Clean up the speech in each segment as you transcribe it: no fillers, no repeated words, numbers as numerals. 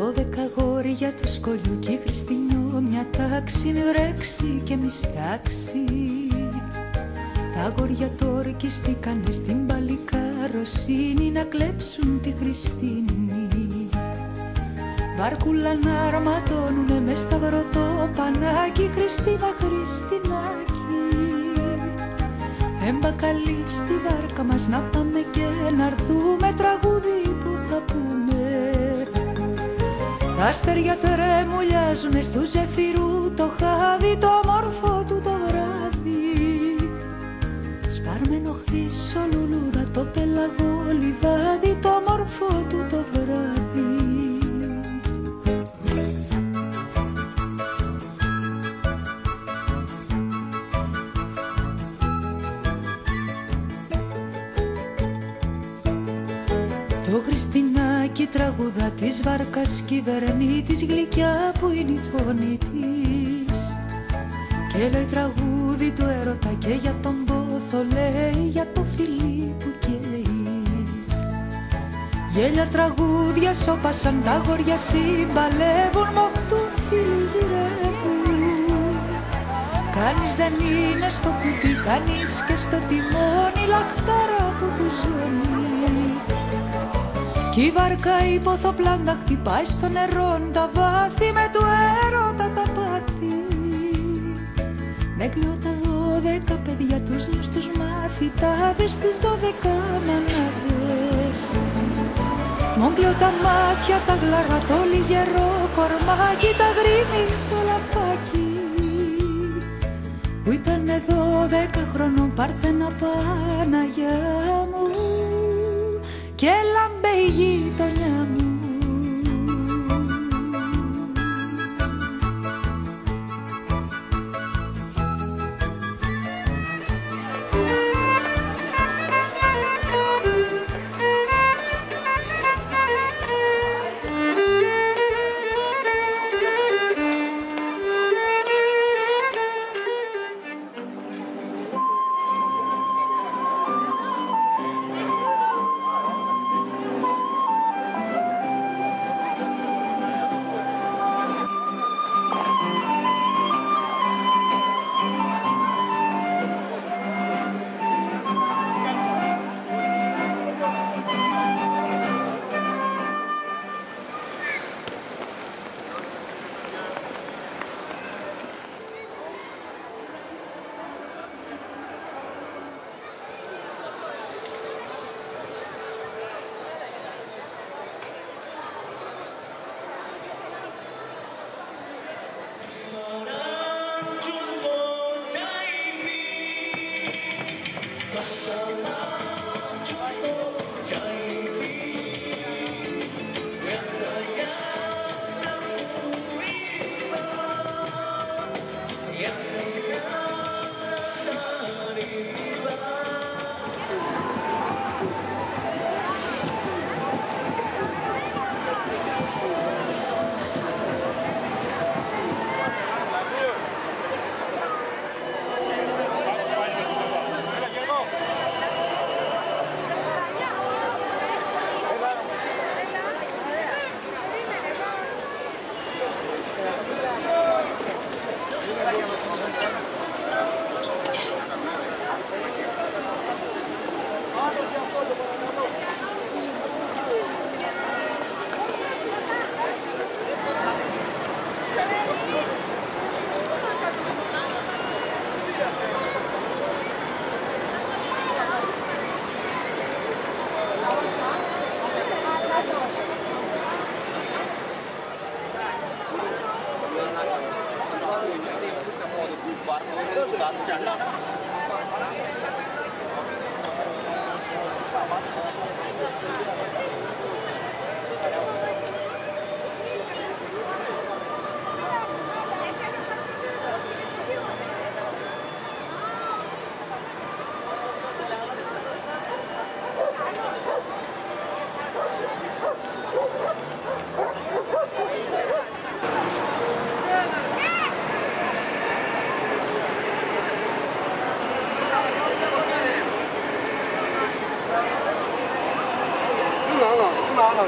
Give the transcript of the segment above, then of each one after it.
12 αγόρια του σκολιού κι η Χριστινιό μια τάξη μη βρέξει και μη στάξει. Τα αγόρια τορκιστήκανε στην παλικαροσύνη να κλέψουν τη Χριστίνη. Βάρκουλα να αρματώνουνε μες στα βρωτόπανάκι, Χριστίνα, Χριστινάκι. Εμπακαλεί στη βάρκα μας να πάμε και να έρθουμε, τραγούδι που θα πούμε. Τα αστέρια τρεμουλιάζουνε στου ζεφυρού το χάδι, το όμορφο του το βράδυ. Σπαρμένο χρυσό λουλούδα, το πελαγό λιβάδι, το όμορφο του το βράδυ. Το Χριστινάκι τραγουδά της βάρκας κυβερνήτης, γλυκιά που είναι η φωνή της. Και λέει τραγούδι του έρωτα και για τον πόθο, λέει για το φιλί που καίει. Γέλια τραγούδια σώπασαν, τα αγόρια συμπαλεύουν, μοχτούν φίλοι γυρεύουν. Κανείς δεν είναι στο κουπί, κανείς και στο τιμόνι, λαχτάρα που του ζώνει. Κι η βάρκα υποθοπλάντα χτυπάει στο νερό τα βάθη, με του έρωτα τα πάθη. Δεν κλαίω τα 12 παιδιά, τους νους τους μαθητάδες, τις 12 μανάδες. Μον κλαίω τα μάτια, τα γλαρά, το λιγερό κορμάκι, τα γρήμη, το λαφάκι. Που ήτανε 12 χρονών, Παρθένα Παναγιά μου, και λάμπε η γειτονιά μου.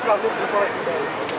上路不快。